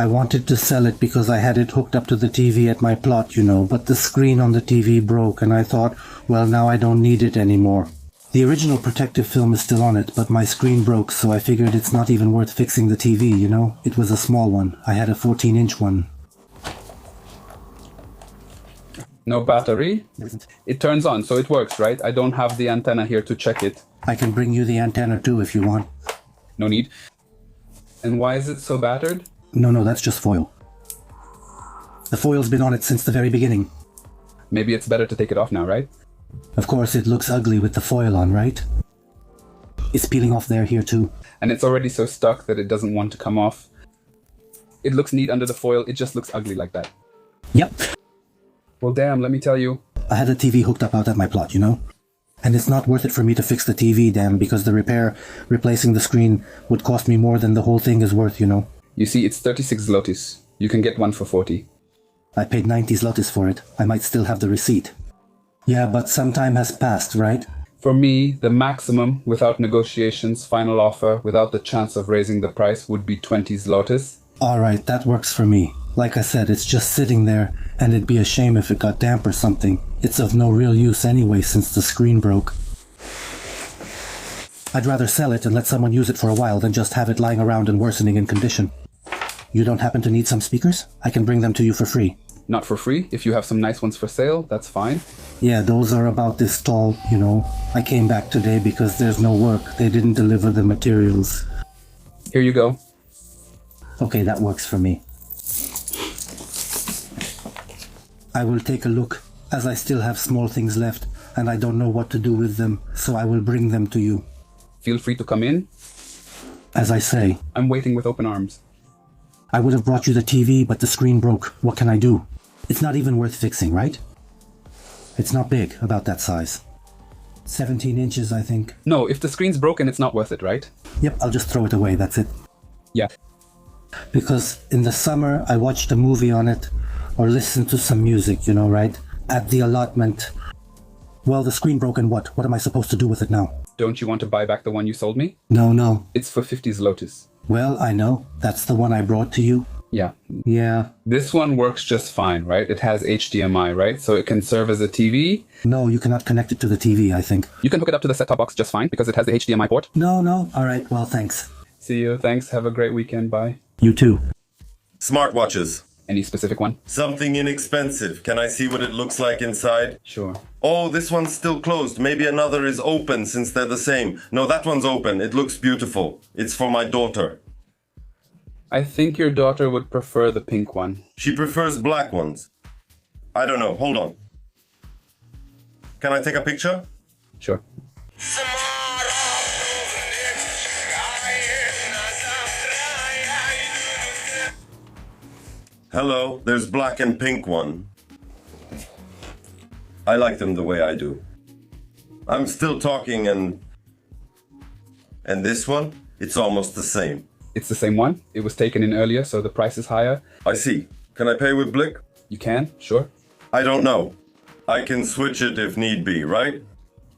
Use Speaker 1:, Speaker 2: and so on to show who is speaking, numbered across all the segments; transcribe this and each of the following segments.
Speaker 1: I wanted to sell it because I had it hooked up to the TV at my plot, but the screen on the TV broke and I thought, well, now I don't need it anymore. The original protective film is still on it, but my screen broke, so I figured it's not even worth fixing the TV, It was a small one. I had a 14-inch one.
Speaker 2: No battery? It turns on, so it works, right? I don't have the antenna here to check it.
Speaker 1: I can bring you the antenna too if you want.
Speaker 2: No need. And why is it so battered?
Speaker 1: No, that's just foil. The foil's been on it since the very beginning.
Speaker 2: Maybe it's better to take it off now, right?
Speaker 1: Of course, it looks ugly with the foil on, right? It's peeling off there here too.
Speaker 2: And it's already so stuck that it doesn't want to come off. It looks neat under the foil, it just looks ugly like that.
Speaker 1: Yep.
Speaker 2: Well, damn, let me tell you.
Speaker 1: I had a TV hooked up out at my plot, And it's not worth it for me to fix the TV, damn, because the replacing the screen, would cost me more than the whole thing is worth,
Speaker 2: You see, it's 36 zlotys. You can get one for 40.
Speaker 1: I paid 90 zlotys for it. I might still have the receipt. Yeah, but some time has passed, right?
Speaker 2: For me, the maximum, without negotiations, final offer, without the chance of raising the price, would be 20 zlotys.
Speaker 1: Alright, that works for me. Like I said, it's just sitting there, and it'd be a shame if it got damp or something. It's of no real use anyway since the screen broke. I'd rather sell it and let someone use it for a while than just have it lying around and worsening in condition. You don't happen to need some speakers? I can bring them to you for free.
Speaker 2: Not for free. If you have some nice ones for sale, that's fine.
Speaker 1: Yeah, those are about this tall, I came back today because there's no work. They didn't deliver the materials.
Speaker 2: Here you go.
Speaker 1: Okay, that works for me. I will take a look, as I still have small things left, and I don't know what to do with them, so I will bring them to you.
Speaker 2: Feel free to come in.
Speaker 1: As I say,
Speaker 2: I'm waiting with open arms.
Speaker 1: I would have brought you the TV, but the screen broke. What can I do? It's not even worth fixing, right? It's not big, about that size. 17 inches, I think.
Speaker 2: No, if the screen's broken, it's not worth it, right?
Speaker 1: Yep, I'll just throw it away, that's it.
Speaker 2: Yeah.
Speaker 1: Because in the summer, I watched a movie on it, or listened to some music, right? At the allotment. Well, the screen broke and what? What am I supposed to do with it now?
Speaker 2: Don't you want to buy back the one you sold me?
Speaker 1: No.
Speaker 2: It's for 50 zlotys.
Speaker 1: Well, I know. That's the one I brought to you.
Speaker 2: Yeah.
Speaker 1: Yeah.
Speaker 2: This one works just fine, right? It has HDMI, right? So it can serve as a TV.
Speaker 1: No, you cannot connect it to the TV, I think.
Speaker 2: You can hook it up to the set-top box just fine because it has the HDMI port.
Speaker 1: No. All right, well, thanks.
Speaker 2: See you. Thanks. Have a great weekend. Bye.
Speaker 1: You too.
Speaker 3: Smartwatches.
Speaker 2: Any specific one?
Speaker 3: Something inexpensive. Can I see what it looks like inside?
Speaker 2: Sure.
Speaker 3: Oh, this one's still closed. Maybe another is open since they're the same. No, that one's open. It looks beautiful. It's for my daughter.
Speaker 2: I think your daughter would prefer the pink one.
Speaker 3: She prefers black ones. I don't know. Hold on. Can I take a picture?
Speaker 2: Sure.
Speaker 3: Hello, there's black and pink one. I like them the way I do. I'm still talking and this one, it's almost the same.
Speaker 2: It's the same one. It was taken in earlier, so the price is higher.
Speaker 3: I see. Can I pay with Blick?
Speaker 2: You can, sure.
Speaker 3: I don't know. I can switch it if need be, right?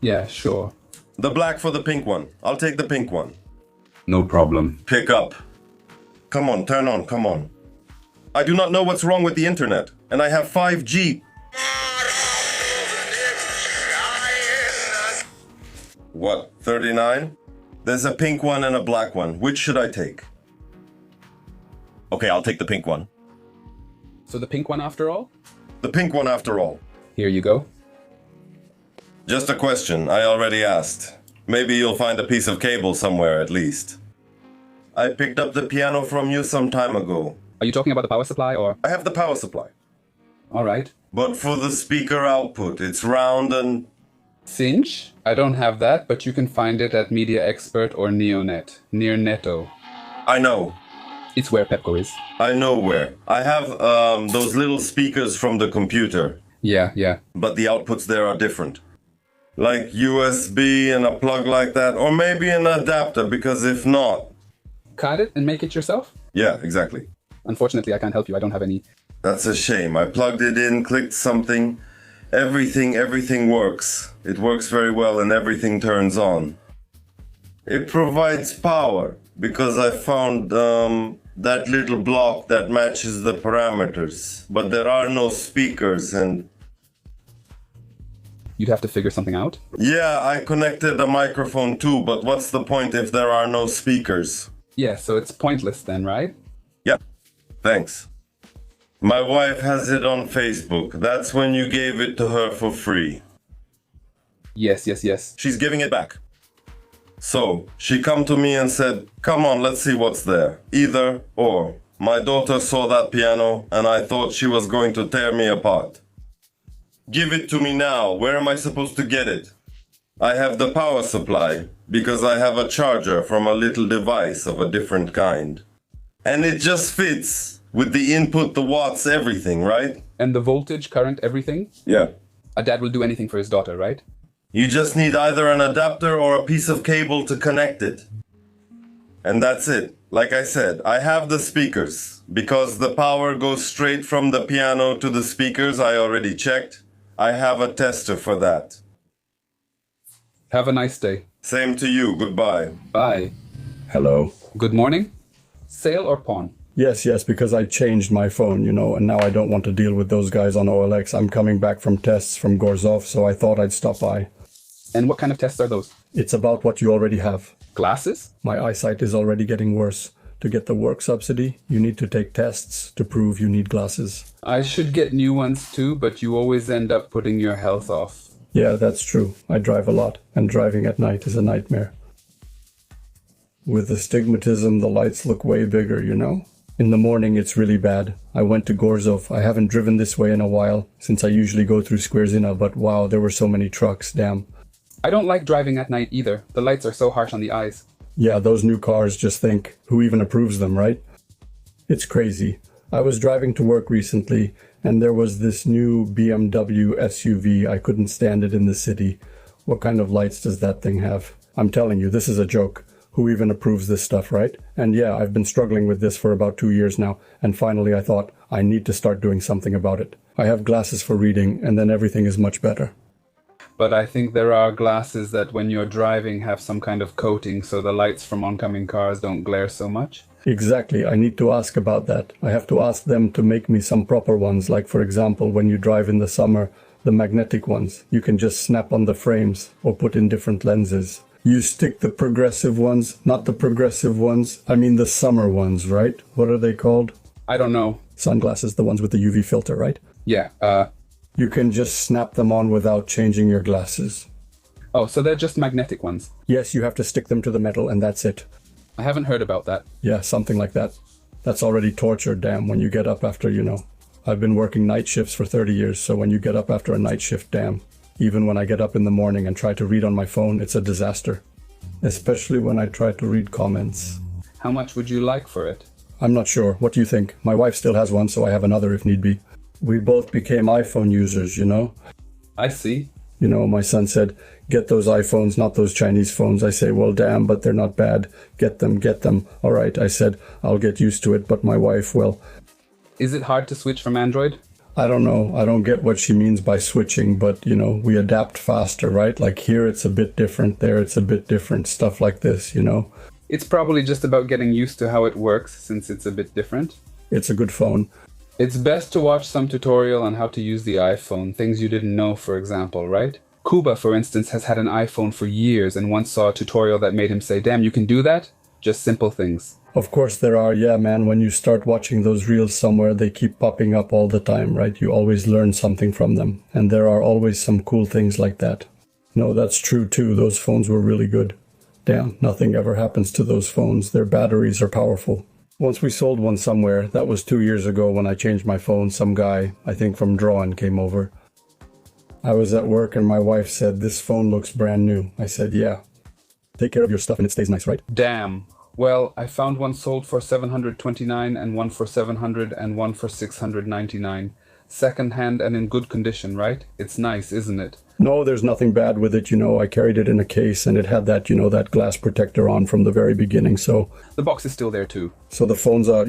Speaker 2: Yeah, sure.
Speaker 3: The black for the pink one. I'll take the pink one.
Speaker 2: No problem.
Speaker 3: Pick up. Come on, turn on, come on. I do not know what's wrong with the internet, and I have 5G. What, 39? There's a pink one and a black one. Which should I take? Okay, I'll take the pink one.
Speaker 2: So the pink one after all?
Speaker 3: The pink one after all.
Speaker 2: Here you go.
Speaker 3: Just a question, I already asked. Maybe you'll find a piece of cable somewhere at least. I picked up the piano from you some time ago.
Speaker 2: Are you talking about the power supply or?
Speaker 3: I have the power supply.
Speaker 2: All right.
Speaker 3: But for the speaker output, it's round and...
Speaker 2: Cinch? I don't have that, but you can find it at Media Expert or Neonet, near Netto.
Speaker 3: I know.
Speaker 2: It's where Pepco is.
Speaker 3: I know where. I have those little speakers from the computer.
Speaker 2: Yeah.
Speaker 3: But the outputs there are different. Like USB and a plug like that, or maybe an adapter, because if not...
Speaker 2: Cut it and make it yourself?
Speaker 3: Yeah, exactly.
Speaker 2: Unfortunately, I can't help you. I don't have any.
Speaker 3: That's a shame. I plugged it in, clicked something. Everything works. It works very well and everything turns on. It provides power because I found that little block that matches the parameters, but there are no speakers and...
Speaker 2: You'd have to figure something out?
Speaker 3: Yeah, I connected a microphone too, but what's the point if there are no speakers?
Speaker 2: Yeah, so it's pointless then, right?
Speaker 3: Yeah, thanks. My wife has it on Facebook. That's when you gave it to her for free.
Speaker 2: Yes.
Speaker 3: She's giving it back. So, she come to me and said, come on, let's see what's there. Either or. My daughter saw that piano and I thought she was going to tear me apart. Give it to me now. Where am I supposed to get it? I have the power supply because I have a charger from a little device of a different kind. And it just fits with the input, the watts, everything, right?
Speaker 2: And the voltage, current, everything?
Speaker 3: Yeah.
Speaker 2: A dad will do anything for his daughter, right?
Speaker 3: You just need either an adapter or a piece of cable to connect it. And that's it. Like I said, I have the speakers. Because the power goes straight from the piano to the speakers, I already checked. I have a tester for that.
Speaker 2: Have a nice day.
Speaker 3: Same to you. Goodbye.
Speaker 2: Bye.
Speaker 4: Hello.
Speaker 2: Good morning. Sale or pawn?
Speaker 4: Yes, because I changed my phone, and now I don't want to deal with those guys on OLX. I'm coming back from tests from Gorzov, so I thought I'd stop by.
Speaker 2: And what kind of tests are those?
Speaker 4: It's about what you already have.
Speaker 2: Glasses?
Speaker 4: My eyesight is already getting worse. To get the work subsidy, you need to take tests to prove you need glasses.
Speaker 2: I should get new ones too, but you always end up putting your health off.
Speaker 4: Yeah, that's true. I drive a lot, and driving at night is a nightmare. With astigmatism, the lights look way bigger, In the morning, it's really bad. I went to Gorzov. I haven't driven this way in a while, since I usually go through Skwerzina, but wow, there were so many trucks, damn.
Speaker 2: I don't like driving at night either. The lights are so harsh on the eyes.
Speaker 4: Yeah, those new cars, just think, who even approves them, right? It's crazy. I was driving to work recently, and there was this new BMW SUV. I couldn't stand it in the city. What kind of lights does that thing have? I'm telling you, this is a joke. Who even approves this stuff, right? And yeah, I've been struggling with this for about 2 years now, and finally I thought, I need to start doing something about it. I have glasses for reading, and then everything is much better.
Speaker 2: But I think there are glasses that when you're driving have some kind of coating so the lights from oncoming cars don't glare so much.
Speaker 4: Exactly, I need to ask about that. I have to ask them to make me some proper ones, like for example, when you drive in the summer, the magnetic ones. You can just snap on the frames or put in different lenses. You stick the progressive ones, not the progressive ones. I mean the summer ones, right? What are they called?
Speaker 2: I don't know.
Speaker 4: Sunglasses, the ones with the UV filter, right?
Speaker 2: Yeah,
Speaker 4: You can just snap them on without changing your glasses.
Speaker 2: Oh, so they're just magnetic ones.
Speaker 4: Yes, you have to stick them to the metal and that's it.
Speaker 2: I haven't heard about that.
Speaker 4: Yeah, something like that. That's already torture, damn, when you get up after, I've been working night shifts for 30 years, so when you get up after a night shift, damn. Even when I get up in the morning and try to read on my phone, it's a disaster. Especially when I try to read comments.
Speaker 2: How much would you like for it?
Speaker 4: I'm not sure. What do you think? My wife still has one, so I have another if need be. We both became iPhone users,
Speaker 2: I see.
Speaker 4: My son said, get those iPhones, not those Chinese phones. I say, well, damn, but they're not bad. Get them. All right, I said, I'll get used to it, but my wife, well...
Speaker 2: Is it hard to switch from Android?
Speaker 4: I don't know. I don't get what she means by switching, but, we adapt faster, right? Like here it's a bit different, there it's a bit different, stuff like this,
Speaker 2: It's probably just about getting used to how it works since it's a bit different.
Speaker 4: It's a good phone.
Speaker 2: It's best to watch some tutorial on how to use the iPhone, things you didn't know, for example, right? Kuba, for instance, has had an iPhone for years and once saw a tutorial that made him say, damn, you can do that? Just simple things.
Speaker 4: Of course there are, yeah, man. When you start watching those reels somewhere, they keep popping up all the time, right? You always learn something from them. And there are always some cool things like that. No, that's true too. Those phones were really good. Damn, nothing ever happens to those phones. Their batteries are powerful. Once we sold one somewhere. That was 2 years ago when I changed my phone. Some guy, I think from Drawn, came over. I was at work and my wife said, this phone looks brand new. I said, yeah. Take care of your stuff and it stays nice, right?
Speaker 2: Damn. Well, I found one sold for $729 and one for $700 and one for $699. Second hand and in good condition, right? It's nice, isn't it?
Speaker 4: No, there's nothing bad with it, I carried it in a case and it had that, that glass protector on from the very beginning, so...
Speaker 2: The box is still there too.
Speaker 4: So the phones are,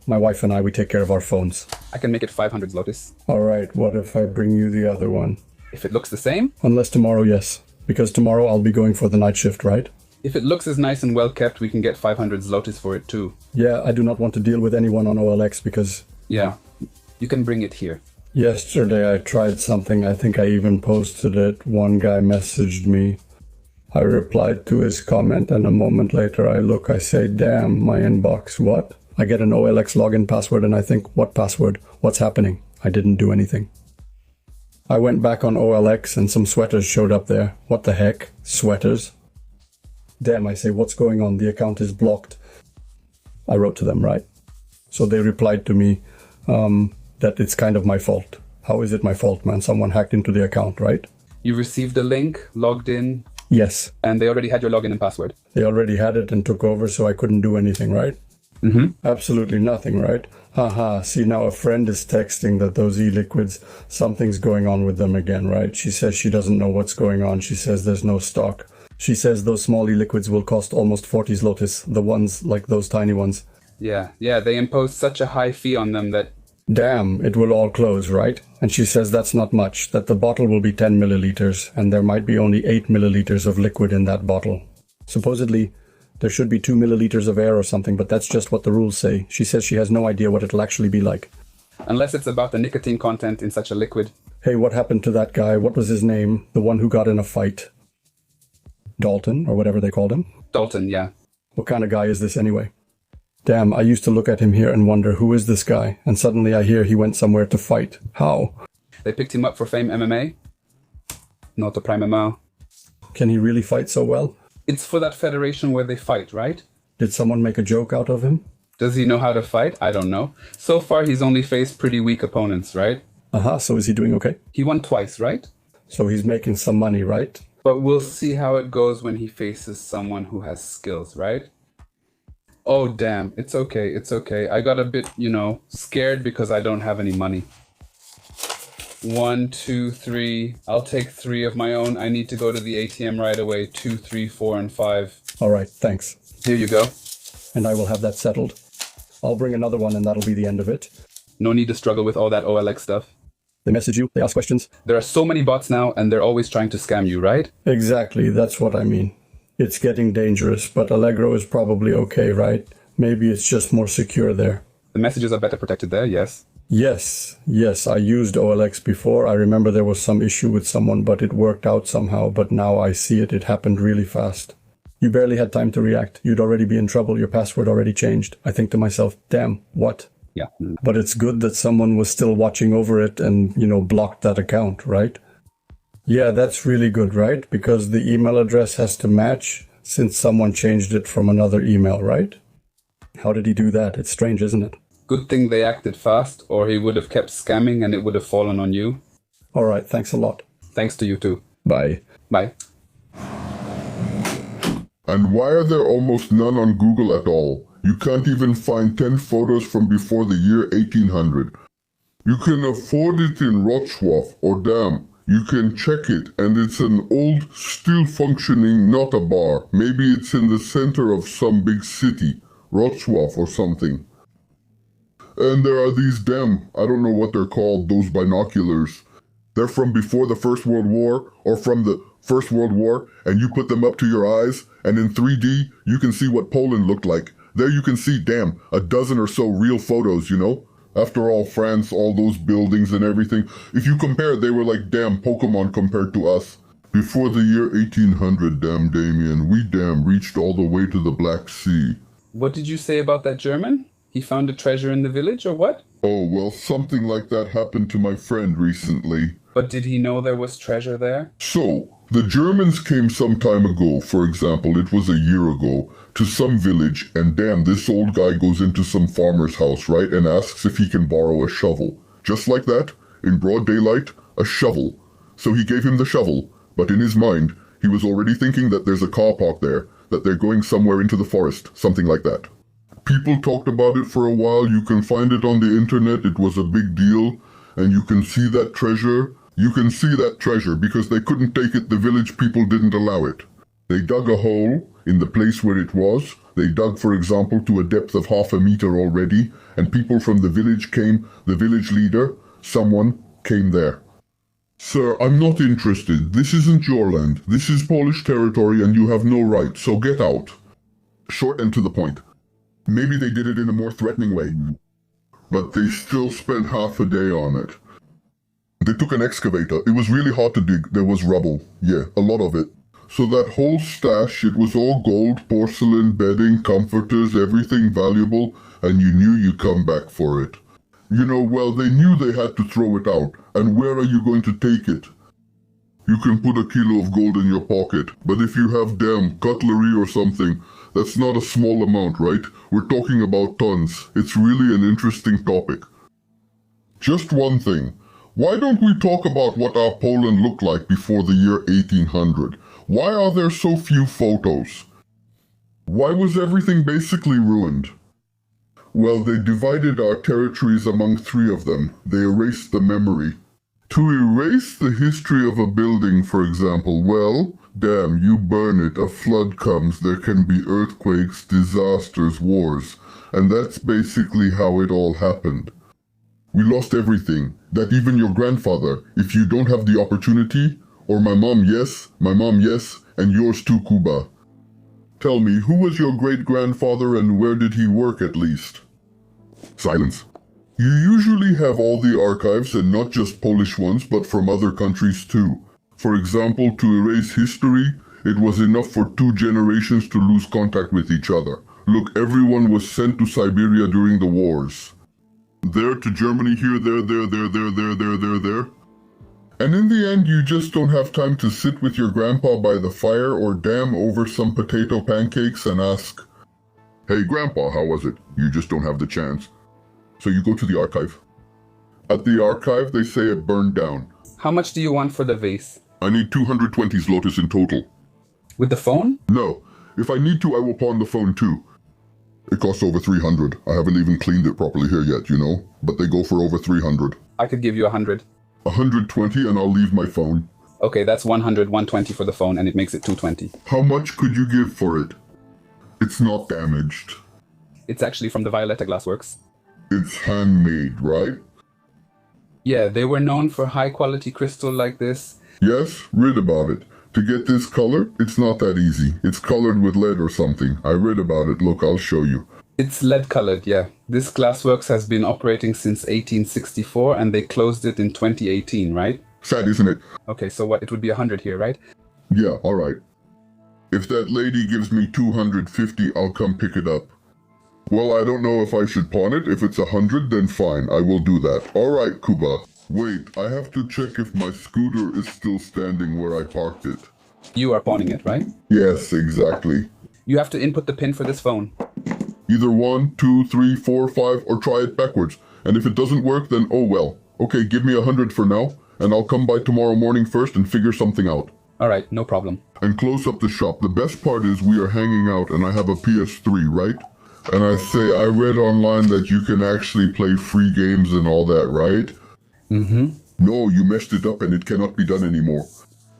Speaker 4: my wife and I, we take care of our phones.
Speaker 2: I can make it 500 zlotys.
Speaker 4: Alright, what if I bring you the other one?
Speaker 2: If it looks the same?
Speaker 4: Unless tomorrow, yes. Because tomorrow I'll be going for the night shift, right?
Speaker 2: If it looks as nice and well kept, we can get 500 zlotys for it too.
Speaker 4: Yeah, I do not want to deal with anyone on OLX because
Speaker 2: Yeah. You can bring it here.
Speaker 4: yesterday I tried something. I think I even posted it. One guy messaged me. I replied to his comment, and a moment later I look, I say, damn, my inbox, what? I get an OLX login password and I think, what password? What's happening? I didn't do anything. I went back on OLX and some sweaters showed up there. What the heck? Sweaters? Damn, I say, what's going on? The account is blocked. I wrote to them, right? So they replied to me that it's kind of my fault. How is it my fault, man? Someone hacked into the account, right?
Speaker 2: You received a link, logged in,
Speaker 4: Yes.
Speaker 2: and they already had your login and password.
Speaker 4: They already had it and took over, so I couldn't do anything, right? Absolutely nothing, right? Haha, see now a friend is texting that those e-liquids, something's going on with them again, right? She says she doesn't know what's going on. She says there's no stock. She says those small e-liquids will cost almost 40 zlotys, the ones like those tiny ones.
Speaker 2: Yeah, they imposed such a high fee on them that...
Speaker 4: Damn, it will all close, right? And she says that's not much, that the bottle will be 10 milliliters, and there might be only 8 milliliters of liquid in that bottle. Supposedly, there should be 2 milliliters of air or something, but that's just what the rules say. She says she has no idea what it'll actually be like.
Speaker 2: Unless it's about the nicotine content in such a liquid.
Speaker 4: Hey, what happened to that guy? What was his name? The one who got in a fight? Dalton, or whatever they called him?
Speaker 2: Dalton, yeah.
Speaker 4: What kind of guy is this anyway? Damn, I used to look at him here and wonder, who is this guy? And suddenly I hear he went somewhere to fight. How?
Speaker 2: They picked him up for Fame MMA. Not the Prime ML.
Speaker 4: Can he really fight so well?
Speaker 2: It's for that federation where they fight, right?
Speaker 4: Did someone make a joke out of him?
Speaker 2: Does he know how to fight? I don't know. So far, he's only faced pretty weak opponents, right?
Speaker 4: So is he doing okay?
Speaker 2: He won twice, right?
Speaker 4: So he's making some money, right?
Speaker 2: But we'll see how it goes when he faces someone who has skills, right? Oh, damn. It's okay. I got a bit, scared because I don't have any money. 1, 2, 3. I'll take 3 of my own. I need to go to the ATM right away. 2, 3, 4, and 5.
Speaker 4: All right, thanks.
Speaker 2: Here you go.
Speaker 4: And I will have that settled. I'll bring another one and that'll be the end of it.
Speaker 2: No need to struggle with all that OLX stuff.
Speaker 4: They message you, they ask questions.
Speaker 2: There are so many bots now, and they're always trying to scam you, right?
Speaker 4: Exactly, that's what I mean. It's getting dangerous, but Allegro is probably okay, right? Maybe it's just more secure there.
Speaker 2: The messages are better protected there, yes.
Speaker 4: Yes, I used OLX before. I remember there was some issue with someone, but it worked out somehow. But now I see it happened really fast. You barely had time to react. You'd already be in trouble. Your password already changed. I think to myself, damn, what?
Speaker 2: Yeah.
Speaker 4: But it's good that someone was still watching over it and, blocked that account, right? Yeah, that's really good, right? Because the email address has to match since someone changed it from another email, right? How did he do that? It's strange, isn't it?
Speaker 2: Good thing they acted fast, or he would have kept scamming and it would have fallen on you.
Speaker 4: All right, thanks a lot.
Speaker 2: Thanks to you too.
Speaker 4: Bye.
Speaker 2: Bye.
Speaker 5: And why are there almost none on Google at all? You can't even find 10 photos from before the year 1800. You can afford it in Wrocław, or damn, you can check it, and it's an old, still functioning, not a bar. Maybe it's in the center of some big city, Wrocław or something. And there are these I don't know what they're called, those binoculars. They're from before the First World War, or from the First World War, and you put them up to your eyes, and in 3D, you can see what Poland looked like. There you can see, a dozen or so real photos, After all, France, all those buildings and everything. If you compare, they were like Pokemon compared to us. Before the year 1800, Damien, we reached all the way to the Black Sea.
Speaker 2: What did you say about that German? He found a treasure in the village, or what?
Speaker 5: Oh, well, something like that happened to my friend recently.
Speaker 2: But did he know there was treasure there?
Speaker 5: So, the Germans came some time ago, for example, it was a year ago, to some village, and this old guy goes into some farmer's house, right, and asks if he can borrow a shovel. Just like that, in broad daylight, a shovel. So he gave him the shovel, but in his mind, he was already thinking that there's a car park there, that they're going somewhere into the forest, something like that. People talked about it for a while, you can find it on the internet, it was a big deal, and you can see that treasure. You can see that treasure because they couldn't take it, the village people didn't allow it. They dug a hole in the place where it was. They dug, for example, to a depth of 0.5 meter already, and people from the village came, the village leader, someone came there. Sir, I'm not interested. This isn't your land. This is Polish territory and you have no right, so get out. Short and to the point. Maybe they did it in a more threatening way. But they still spent half a day on it. They took an excavator. It was really hard to dig. There was rubble. Yeah, a lot of it. So that whole stash, it was all gold, porcelain, bedding, comforters, everything valuable, and you knew you'd come back for it. You know, well, they knew they had to throw it out, and where are you going to take it? You can put a kilo of gold in your pocket, but if you have damn cutlery or something, that's not a small amount, right? We're talking about tons. It's really an interesting topic. Just one thing. Why don't we talk about what our Poland looked like before the year 1800? Why are there so few photos? Why was everything basically ruined? Well, they divided our territories among three of them. They erased the memory. To erase the history of a building, for example, well, damn, you burn it, a flood comes, there can be earthquakes, disasters, wars. And that's basically how it all happened. We lost everything, that even your grandfather, if you don't have the opportunity, or my mom yes, and yours too, Kuba. Tell me, who was your great-grandfather and where did he work at least? Silence. You usually have all the archives and not just Polish ones, but from other countries too. For example, to erase history, it was enough for 2 generations to lose contact with each other. Look, everyone was sent to Siberia during the wars. There to Germany, here, there. And in the end, you just don't have time to sit with your grandpa by the fire or damn over some potato pancakes and ask, "Hey grandpa, how was it?" You just don't have the chance. So you go to the archive. At the archive, they say it burned down.
Speaker 2: How much do you want for the vase?
Speaker 5: I need 220 zlotys in total.
Speaker 2: With the phone?
Speaker 5: No. If I need to, I will pawn the phone too. It costs over 300. I haven't even cleaned it properly here yet, you know? But they go for over 300.
Speaker 2: I could give you 100.
Speaker 5: 120 and I'll leave my phone.
Speaker 2: Okay, that's 100, 120 for the phone, and it makes it 220.
Speaker 5: How much could you give for it? It's not damaged.
Speaker 2: It's actually from the Violetta Glassworks.
Speaker 5: It's handmade, right?
Speaker 2: Yeah, they were known for high-quality crystal like this.
Speaker 5: Yes, read about it. To get this color, it's not that easy. It's colored with lead or something. I read about it. Look, I'll show you.
Speaker 2: It's lead-colored, yeah. This Glassworks has been operating since 1864, and they closed it in 2018, right?
Speaker 5: Sad, isn't it?
Speaker 2: Okay, so what? It would be 100 here, right?
Speaker 5: Yeah, alright. If that lady gives me 250, I'll come pick it up. Well, I don't know if I should pawn it. If it's 100, then fine. I will do that. Alright, Kuba. Wait, I have to check if my scooter is still standing where I parked it.
Speaker 2: You are pawning it, right?
Speaker 5: Yes, exactly.
Speaker 2: You have to input the PIN for this phone.
Speaker 5: Either 1, 2, 3, 4, 5, or try it backwards. And if it doesn't work, then oh well. Okay, give me 100 for now, and I'll come by tomorrow morning first and figure something out.
Speaker 2: Alright, no problem.
Speaker 5: And close up the shop. The best part is we are hanging out and I have a PS3, right? And I say, I read online that you can actually play free games and all that, right?
Speaker 2: Mm-hmm.
Speaker 5: No, you messed it up and it cannot be done anymore.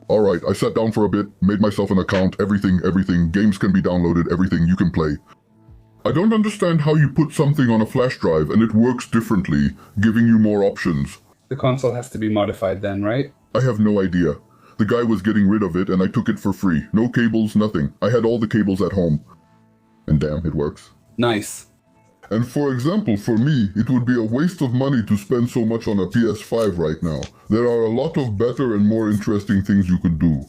Speaker 5: Alright, I sat down for a bit, made myself an account, everything, games can be downloaded, everything, you can play. I don't understand how you put something on a flash drive and it works differently, giving you more options.
Speaker 2: The console has to be modified then, right?
Speaker 5: I have no idea. The guy was getting rid of it and I took it for free. No cables, nothing. I had all the cables at home. And damn, it works.
Speaker 2: Nice.
Speaker 5: And for example, for me, it would be a waste of money to spend so much on a PS5 right now. There are a lot of better and more interesting things you could do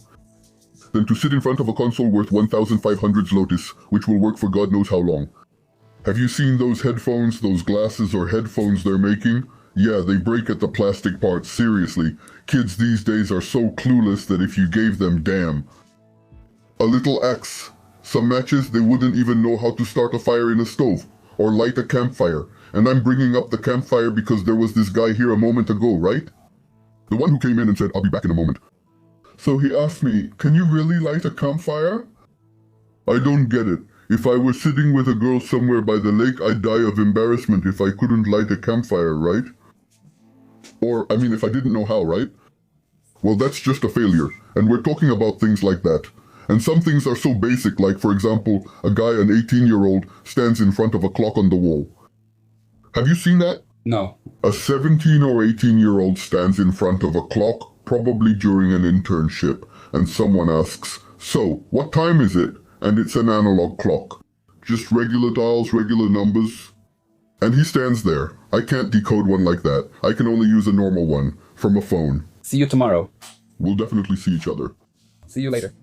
Speaker 5: than to sit in front of a console worth 1,500 zlotys, which will work for God knows how long. Have you seen those headphones, those glasses or headphones they're making? Yeah, they break at the plastic parts, seriously. Kids these days are so clueless that if you gave them, damn. A little axe. Some matches, they wouldn't even know how to start a fire in a stove, or light a campfire. And I'm bringing up the campfire because there was this guy here a moment ago, right? The one who came in and said, "I'll be back in a moment." So he asked me, "Can you really light a campfire?" I don't get it. If I were sitting with a girl somewhere by the lake, I'd die of embarrassment if I couldn't light a campfire, right? Or, I mean, if I didn't know how, right? Well, that's just a failure, and we're talking about things like that. And some things are so basic, like, for example, a guy, an 18-year-old, stands in front of a clock on the wall. Have you seen that?
Speaker 2: No.
Speaker 5: A 17 or 18-year-old stands in front of a clock, probably during an internship, and someone asks, "So, what time is it?" And it's an analog clock. Just regular dials, regular numbers. And he stands there. I can't decode one like that. I can only use a normal one, from a phone.
Speaker 2: See you tomorrow.
Speaker 5: We'll definitely see each other.
Speaker 2: See you later.